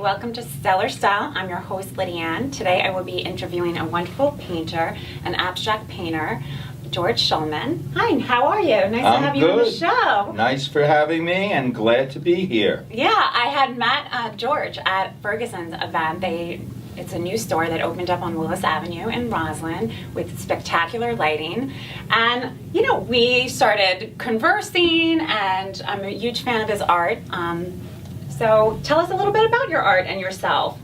welcome to Stellar Style. I'm your host, Lydiane. Today I will be interviewing a wonderful painter, an abstract painter, George Schulman. Hi, how are you? Nice to have you on the show. Nice for having me and glad to be here. Yeah, I had met George at Ferguson's event. It's a new store that opened up on Willis Avenue in Roslyn with spectacular lighting. And, we started conversing, and I'm a huge fan of his art. So tell us a little bit about your art and yourself.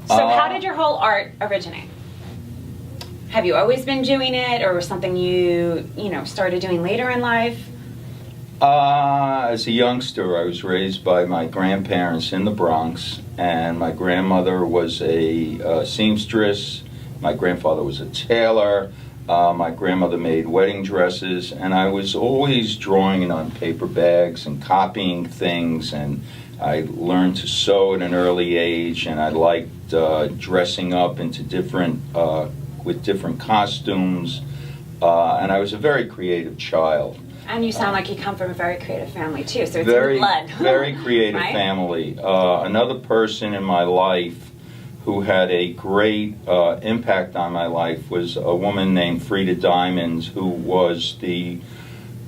So how did your whole art originate? Have you always been doing it, or was something you started doing later in life? As a youngster, I was raised by my grandparents in the Bronx, and my grandmother was a seamstress. My grandfather was a tailor. My grandmother made wedding dresses, and I was always drawing on paper bags and copying things, and I learned to sew at an early age, and I liked dressing up into with different costumes, and I was a very creative child. And you sound like you come from a very creative family too, so it's very, in blood. Very creative right? family. Another person in my life who had a great impact on my life was a woman named Frida Diamond, who was the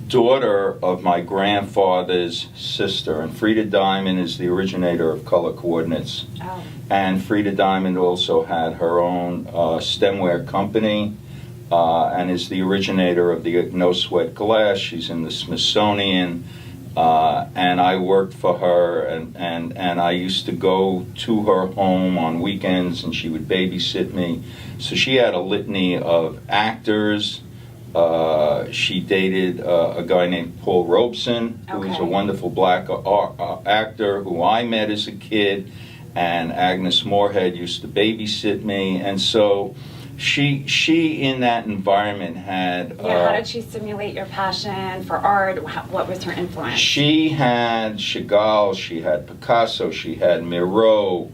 daughter of my grandfather's sister. And Frida Diamond is the originator of color coordinates. Oh. And Frida Diamond also had her own stemware company and is the originator of the No Sweat glass. She's in the Smithsonian. And I worked for her, and I used to go to her home on weekends, and she would babysit me. So she had a litany of actors. She dated a guy named Paul Robeson, who was a wonderful black actor who I met as a kid, and Agnes Moorehead used to babysit me, and so she in that environment had... how did she stimulate your passion for art? What was her influence? She had Chagall, she had Picasso, she had Miro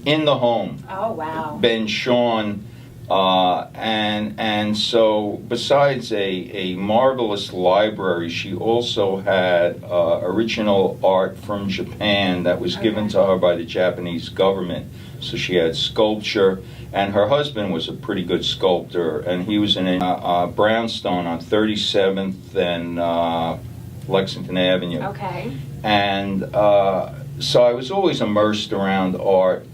in the home. Oh, wow. Ben Shawn, and so besides a marvelous library, she also had original art from Japan that was given to her by the Japanese government. So she had sculpture, and her husband was a pretty good sculptor, and he was in a brownstone on 37th and Lexington Avenue. Okay. And so I was always immersed around art,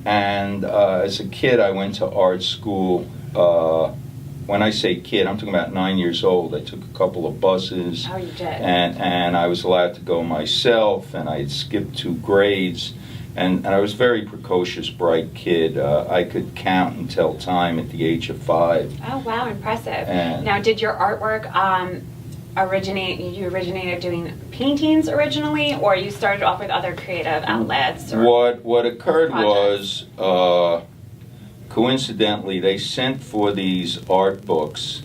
and as a kid I went to art school. When I say kid, I'm talking about 9 years old. I took a couple of buses. Oh, you did? And I was allowed to go myself, and I had skipped 2 grades. And I was a very precocious, bright kid. I could count and tell time at the age of 5. Oh, wow, impressive. And now, did your artwork you originated doing paintings originally, or you started off with other creative outlets? Or what occurred was, coincidentally, they sent for these art books.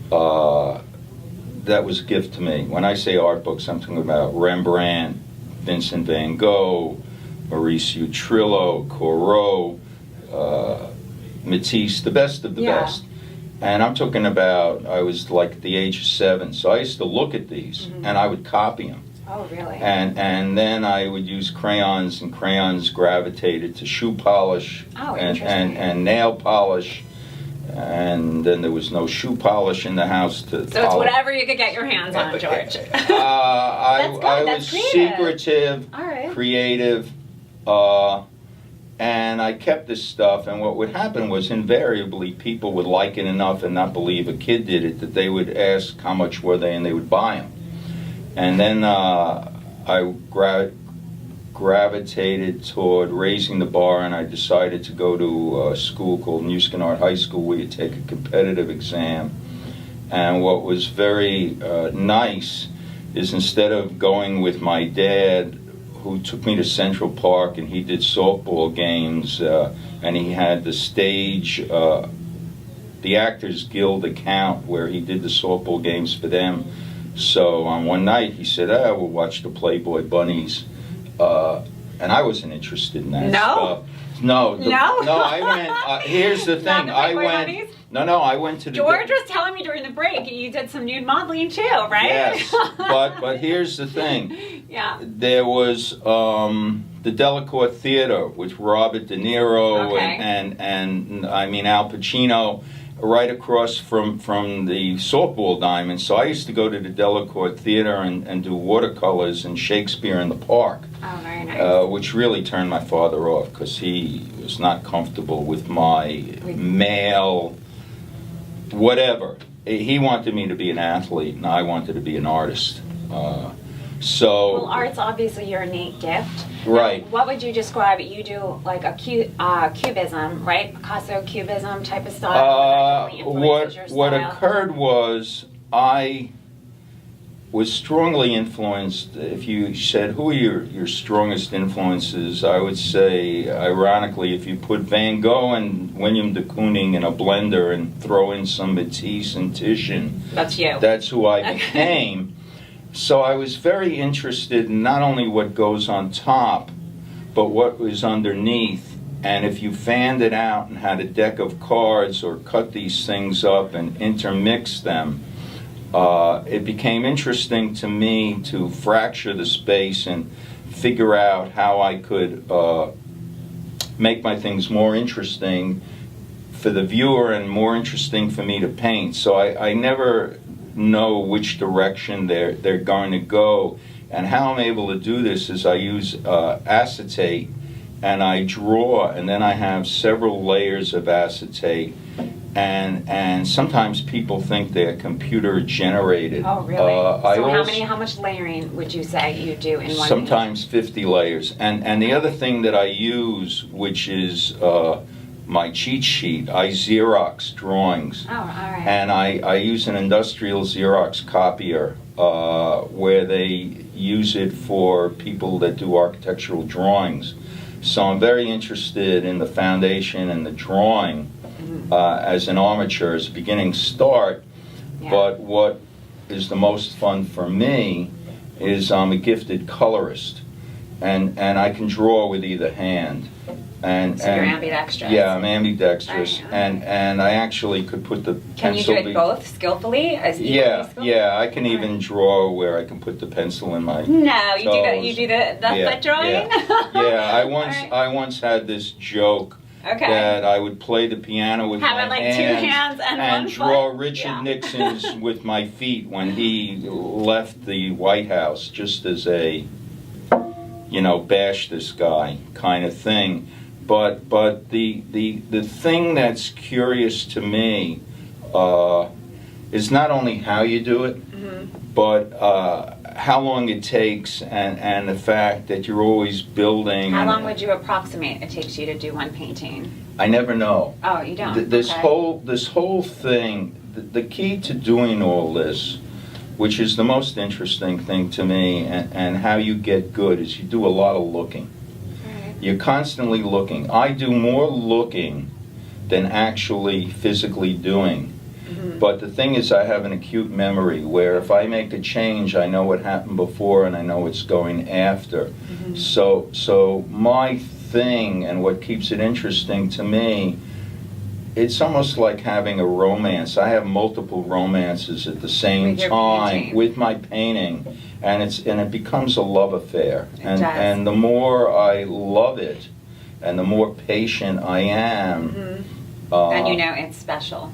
That was a gift to me. When I say art books, I'm talking about Rembrandt, Vincent van Gogh, Maurice Utrillo, Corot, Matisse, the best of the best. And I'm talking about, I was like at the age of 7, so I used to look at these, and I would copy them. Oh, really? And then I would use crayons, and crayons gravitated to shoe polish and nail polish. And then there was no shoe polish in the house to So it's whatever you could get your hands on, George. I was secretive, creative, and I kept this stuff, and what would happen was invariably people would like it enough and not believe a kid did it that they would ask how much were they, and they would buy them. And then I gravitated toward raising the bar, and I decided to go to a school called New Skin Art High School where you take a competitive exam. And what was very nice is instead of going with my dad, who took me to Central Park, and he did softball games, and he had the stage, the Actors Guild account where he did the softball games for them. So on one night he said, we'll watch the Playboy Bunnies. And I wasn't interested in that stuff. No, I went, here's the thing, I went to the... George was telling me during the break you did some nude modeling too, right? Yes, but here's the thing. Yeah. There was the Delacorte Theater with Robert De Niro Okay. and I mean Al Pacino, right across from the softball diamond. So I used to go to the Delacorte Theater and do watercolors and Shakespeare in the park. Oh, very nice. Which really turned my father off because he was not comfortable with my male whatever. He wanted me to be an athlete, and I wanted to be an artist. Well, art's obviously your innate gift. Right. Now, what would you describe? You do like a cubism, right? Picasso cubism type of style. That definitely influences your What style. occurred was I was strongly influenced. If you said, who are your strongest influences, I would say, ironically, if you put Van Gogh and William de Kooning in a blender and throw in some Matisse and Titian, That's you. that's who I became. So I was very interested in not only what goes on top, but what was underneath. And if you fanned it out and had a deck of cards or cut these things up and intermix them, it became interesting to me to fracture the space and figure out how I could make my things more interesting for the viewer and more interesting for me to paint. So I never know which direction they're going to go, and how I'm able to do this is I use acetate and I draw, and then I have several layers of acetate, and sometimes people think they're computer generated. Oh, really? How much layering would you say you do in one? Sometimes 50 layers, and the other thing that I use, which is my cheat sheet, I Xerox drawings. Oh, all right. And I use an industrial Xerox copier where they use it for people that do architectural drawings. So I'm very interested in the foundation and the drawing as an amateur, as a beginning start. Yeah. But what is the most fun for me is I'm a gifted colorist, and I can draw with either hand. So you're ambidextrous. Yeah, I'm ambidextrous, Right. and I actually could put the Can you pencil. do it both skillfully? Yeah, I can even draw where I can put the pencil in my. No, you toes. do the foot drawing. Yeah, I Right. once had this joke Okay. that I would play the piano with Have my it like 2 hands and one draw foot? Richard Yeah. Nixon's with my feet when he left the White House, just as a, bash this guy kind of thing. But the thing that's curious to me is not only how you do it, but how long it takes, and the fact that you're always building. How long would you approximate it takes you to do one painting? I never know. Oh, you don't? This Okay. whole thing, the key to doing all this, which is the most interesting thing to me, and how you get good, is you do a lot of looking. Right. You're constantly looking. I do more looking than actually physically doing. But the thing is, I have an acute memory where if I make a change, I know what happened before and I know what's going after. So my thing, and what keeps it interesting to me, it's almost like having a romance. I have multiple romances at the same With your time painting. with my painting, and it becomes a love affair. It does. And the more I love it, and the more patient I am, And it's special.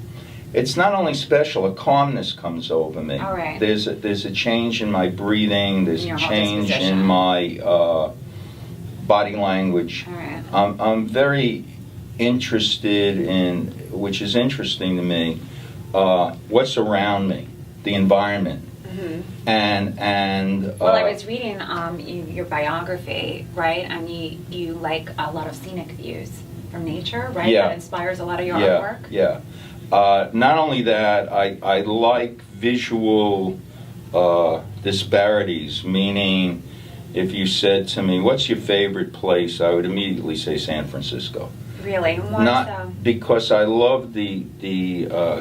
it's not only special, a calmness comes over me. All right. There's a change in my breathing, there's In a your whole change disposition. in my body language. All right. I'm very interested in, which is interesting to me, what's around me, the environment. And Well, I was reading your biography, right? And you like a lot of scenic views from nature, right? Yeah. That inspires a lot of your yeah, artwork. Yeah. Not only that, I like visual disparities, meaning if you said to me, what's your favorite place, I would immediately say San Francisco. Really? Why Not so? because I love the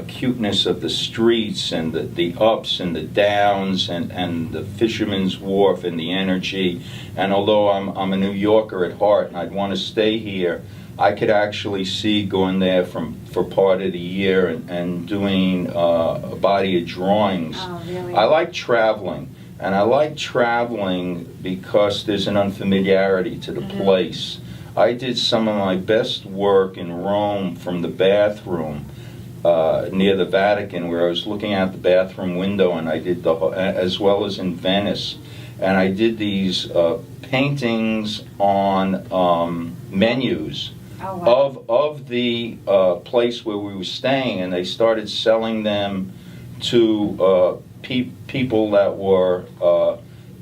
cuteness of the streets and the ups and the downs and the Fisherman's Wharf and the energy. And although I'm a New Yorker at heart and I'd want to stay here, I could actually see going there for part of the year and doing a body of drawings. Oh, really? I like traveling. And I like traveling because there's an unfamiliarity to the place. I did some of my best work in Rome from the bathroom near the Vatican, where I was looking out the bathroom window, and I did as well as in Venice. And I did these paintings on menus of the place where we were staying, and they started selling them to people that were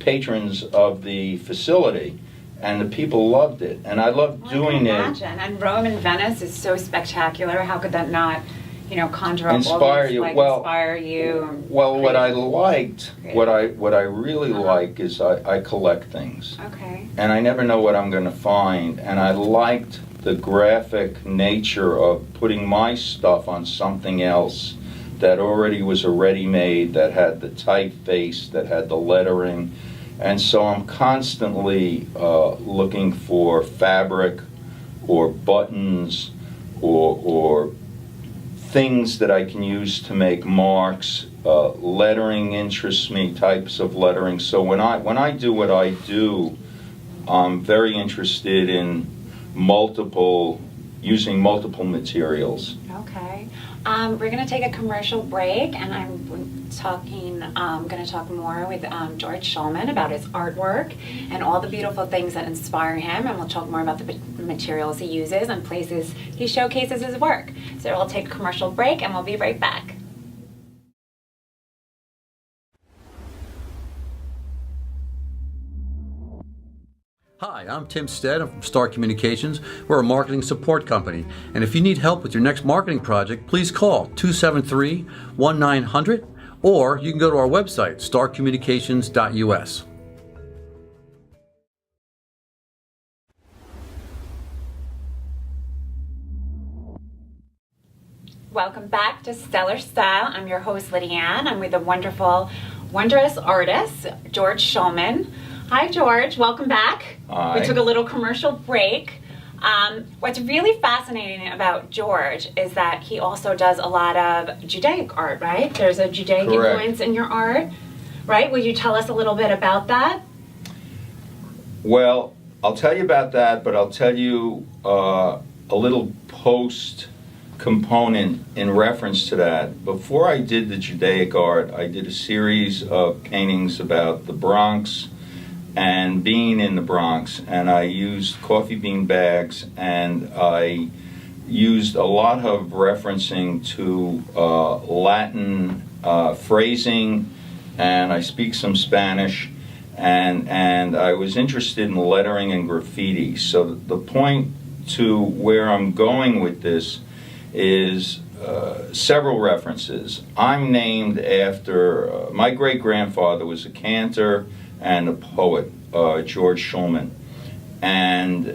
patrons of the facility, and the people loved it, and I loved doing it. Imagine. And Rome and Venice is so spectacular. How could that not, conjure up Inspire all these, you? inspire you? Well, what I liked, what I really like is I collect things. Okay. And I never know what I'm going to find, and I liked the graphic nature of putting my stuff on something else that already was a ready-made, that had the typeface, that had the lettering. And so I'm constantly looking for fabric or buttons or things that I can use to make marks. Lettering interests me, types of lettering. So when I do what I do, I'm very interested in using multiple materials. Okay. We're going to take a commercial break, and I'm going to talk more with George Schulman about his artwork and all the beautiful things that inspire him, and we'll talk more about the materials he uses and places he showcases his work. So we'll take a commercial break, and we'll be right back. Hi, I'm Tim Stead. I'm from Star Communications. We're a marketing support company. And if you need help with your next marketing project, please call 273-1900, or you can go to our website, starcommunications.us. Welcome back to Stellar Style. I'm your host, Lydiane. I'm with the wondrous artist, George Schulman. Hi, George. Welcome back. Hi. We took a little commercial break. What's really fascinating about George is that he also does a lot of Judaic art, right? There's a Judaic influence in your art, right? Will you tell us a little bit about that? Well, I'll tell you about that, but I'll tell you a little post component in reference to that. Before I did the Judaic art, I did a series of paintings about the Bronx and being in the Bronx, and I used coffee bean bags, and I used a lot of referencing to Latin phrasing, and I speak some Spanish, and I was interested in lettering and graffiti. So the point to where I'm going with this is several references. I'm named after, my great-grandfather was a cantor and a poet, George Schulman. And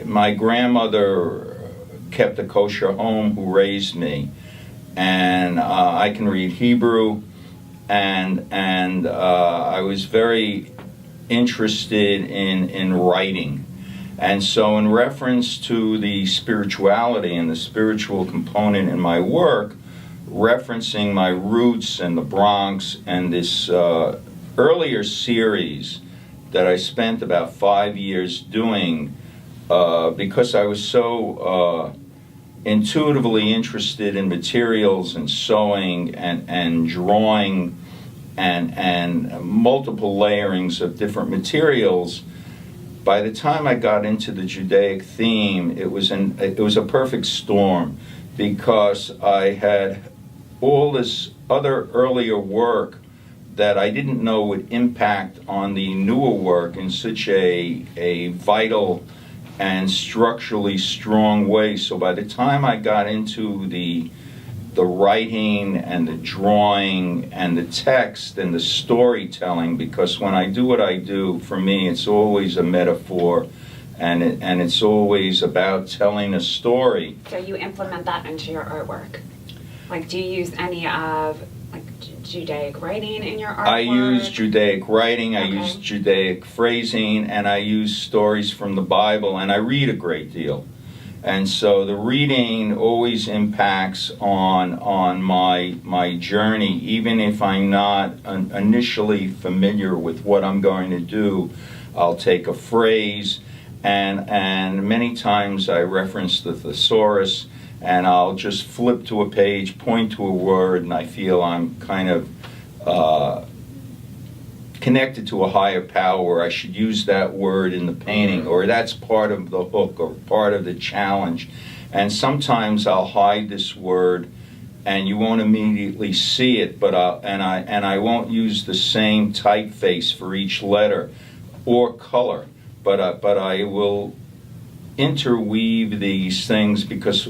my grandmother kept a kosher home who raised me. And I can read Hebrew, and I was very interested in writing. And so in reference to the spirituality and the spiritual component in my work, referencing my roots and the Bronx and this earlier series that I spent about 5 years doing because I was so intuitively interested in materials and sewing and drawing and multiple layerings of different materials. By the time I got into the Judaic theme, it was a perfect storm, because I had all this other earlier work that I didn't know would impact on the newer work in such a vital and structurally strong way. So by the time I got into the writing and the drawing and the text and the storytelling, because when I do what I do, for me it's always a metaphor, and it's always about telling a story. So you implement that into your artwork? Like, do you use any of Judaic writing in your artwork? I use Judaic writing, I Okay. use Judaic phrasing, and I use stories from the Bible, and I read a great deal. And so the reading always impacts on my journey, even if I'm not initially familiar with what I'm going to do. I'll take a phrase, and many times I reference the thesaurus, and I'll just flip to a page, point to a word, and I feel I'm kind of connected to a higher power. I should use that word in the painting, or that's part of the hook or part of the challenge. And sometimes I'll hide this word and you won't immediately see it, but I won't use the same typeface for each letter or color, but I will interweave these things, because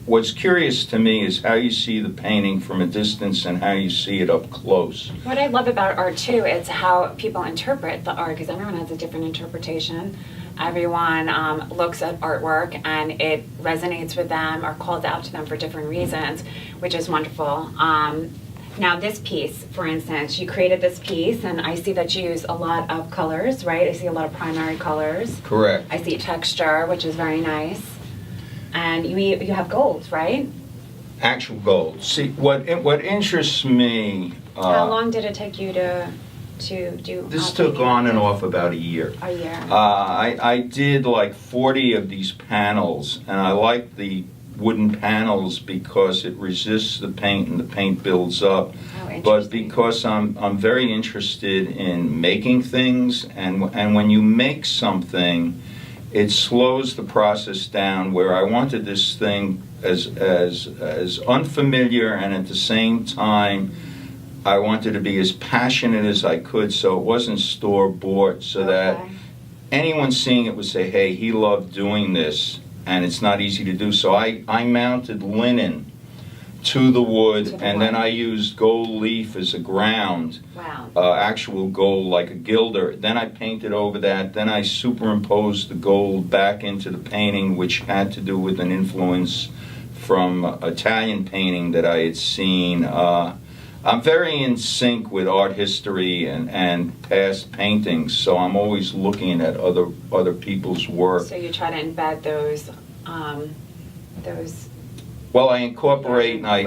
what's curious to me is how you see the painting from a distance and how you see it up close. What I love about art too is how people interpret the art, because everyone has a different interpretation. Everyone looks at artwork and it resonates with them or calls out to them for different reasons, which is wonderful. Now this piece, for instance, you created this piece, and I see that you use a lot of colors, right? I see a lot of primary colors. Correct. I see texture, which is very nice. And you have gold, right? Actual gold. See, what interests me... How long did it take you to do... This took on and off about a year. A year. I did like 40 of these panels, and I like the wooden panels because it resists the paint and the paint builds up. Oh, but because I'm very interested in making things, and when you make something, it slows the process down, where I wanted this thing as unfamiliar, and at the same time I wanted to be as passionate as I could, so it wasn't store-bought, so that anyone seeing it would say, hey, he loved doing this, and it's not easy to do. So I mounted linen to the wood, and then I used gold leaf as a ground. Wow. Actual gold, like a gilder. Then I painted over that. Then I superimposed the gold back into the painting, which had to do with an influence from Italian painting that I had seen. I'm very in sync with art history and past paintings, so I'm always looking at other people's work. So you try to embed those. Well, I incorporate, and I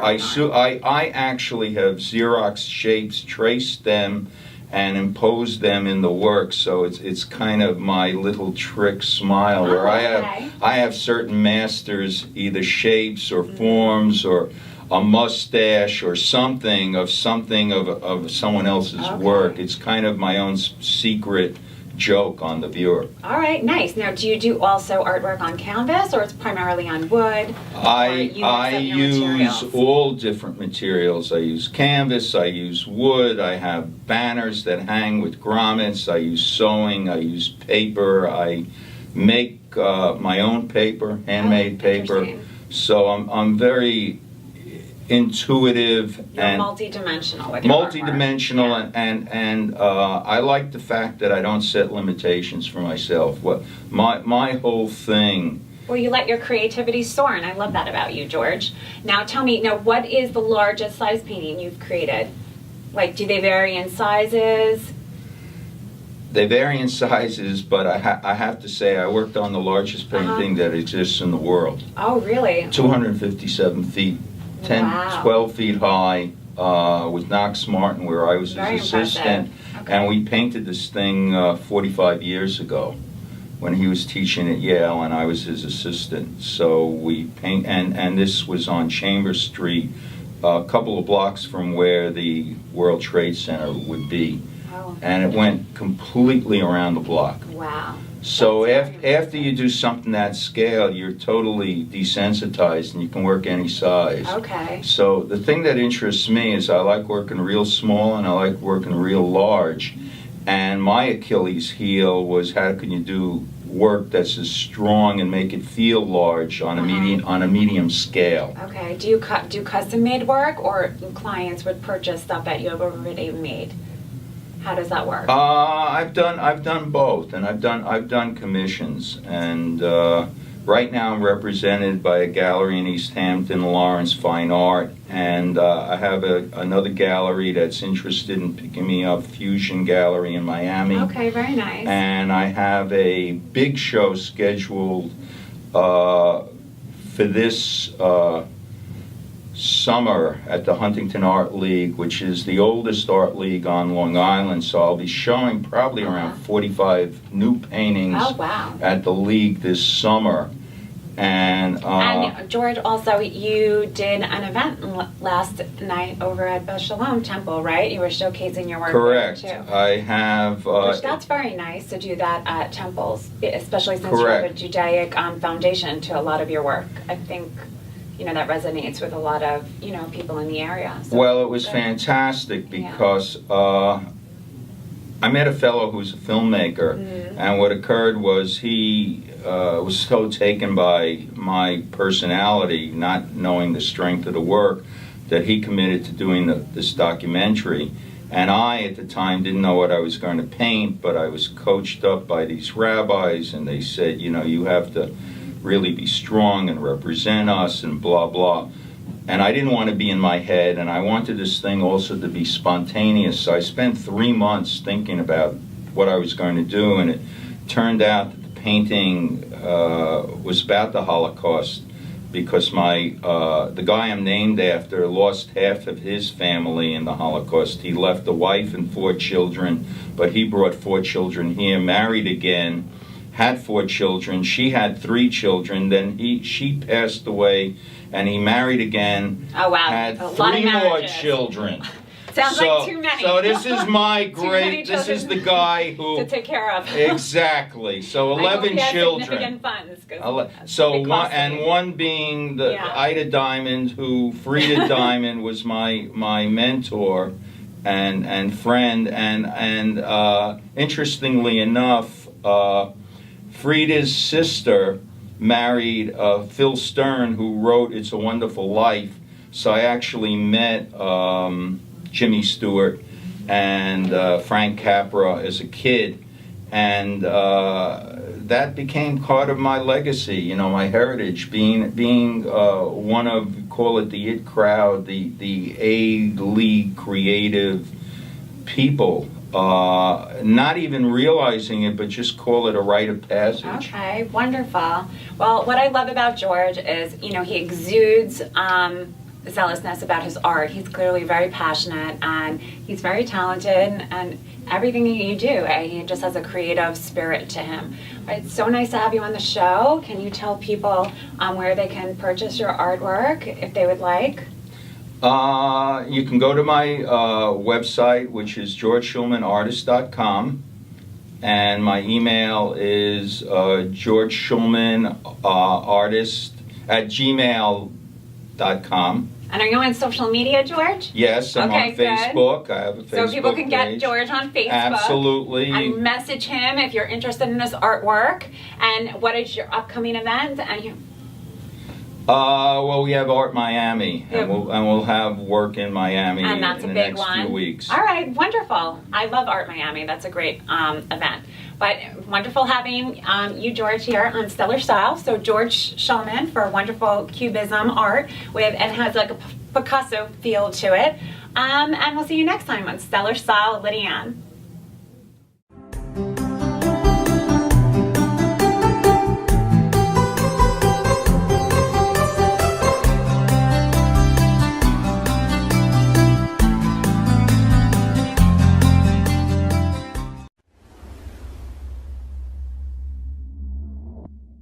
I actually have Xerox shapes, traced them, and imposed them in the work. So it's kind of my little trick smile, where I have certain masters, either shapes or forms or a mustache or something of someone else's work. It's kind of my own secret joke on the viewer. All right, nice. Now, do you do also artwork on canvas, or it's primarily on wood? I use all different materials. I use canvas, I use wood, I have banners that hang with grommets, I use sewing, I use paper, I make my own paper, handmade paper. So I'm very intuitive. You're and multi-dimensional with your multi-dimensional, and I like the fact that I don't set limitations for myself. My whole thing. Well, you let your creativity soar, and I love that about you, George. Now tell me, what is the largest size painting you've created? Like, do they vary in sizes? They vary in sizes, but I have to say I worked on the largest painting that exists in the world. Oh, really? 257 feet. 12 feet high, with Knox Martin, where I was his assistant. And we painted this thing 45 years ago when he was teaching at Yale and I was his assistant. So we paint, and this was on Chambers Street, a couple of blocks from where the World Trade Center would be. Oh. And it went completely around the block. Wow. So after you do something that scale, you're totally desensitized and you can work any size. Okay. So the thing that interests me is I like working real small and I like working real large. And my Achilles heel was, how can you do work that's as strong and make it feel large on a medium scale? Okay. Do you do custom made work, or clients would purchase stuff that you have already made? How does that work? I've done both, and I've done commissions, and right now I'm represented by a gallery in East Hampton, Lawrence Fine Art, and I have another gallery that's interested in picking me up, Fusion Gallery in Miami. Okay, very nice. And I have a big show scheduled for this summer at the Huntington Art League, which is the oldest art league on Long Island. So I'll be showing probably around 45 new paintings at the league this summer. And George, also, you did an event last night over at the Shalom Temple, right? You were showcasing your work. Correct. There too. I have. Which that's very nice to do that at temples, especially since you have a Judaic foundation to a lot of your work. I think, that resonates with a lot of, people in the area. So well, it was fantastic because I met a fellow who's a filmmaker, and what occurred was he was so taken by my personality, not knowing the strength of the work, that he committed to doing this documentary. And I, at the time, didn't know what I was going to paint, but I was coached up by these rabbis, and they said, you have to really be strong and represent us and blah, blah. And I didn't want to be in my head, and I wanted this thing also to be spontaneous. So I spent 3 months thinking about what I was going to do, and it turned out that the painting was about the Holocaust, because the guy I'm named after lost half of his family in the Holocaust. He left a wife and 4 children, but he brought 4 children here, married again, had 4 children. She had 3 children. Then she passed away, and he married again. Oh wow! Had 3 more children. Sounds like too many. So this is my great. This is the guy who to take care of. Exactly. So 11 children. Significant funds. So one being the Ida Diamond, who Frida Diamond was my mentor and friend, and interestingly enough, Frida's sister married Phil Stern, who wrote It's a Wonderful Life. So I actually met Jimmy Stewart and Frank Capra as a kid, and that became part of my legacy, my heritage, being one of, call it the IT crowd, the A-League creative people. Not even realizing it, but just call it a rite of passage. Okay, wonderful. Well, what I love about George is, he exudes zealousness about his art. He's clearly very passionate, and he's very talented, and everything that you do, he just has a creative spirit to him. It's so nice to have you on the show. Can you tell people where they can purchase your artwork if they would like? You can go to my website, which is georgeschulmanartist.com, and my email is georgeschulmanartist@gmail.com. And are you on social media, George? Yes, I'm on Facebook. I have a Facebook So people can page. get George on Facebook. Absolutely. And message him if you're interested in his artwork. And what is your upcoming event? Well, we have Art Miami, and we'll have work in Miami in the next few weeks. All right, wonderful. I love Art Miami. That's a great event. But wonderful having you, George, here on Stellar Style. So George Schulman for wonderful Cubism art and has like a Picasso feel to it. And we'll see you next time on Stellar Style, Lydiane.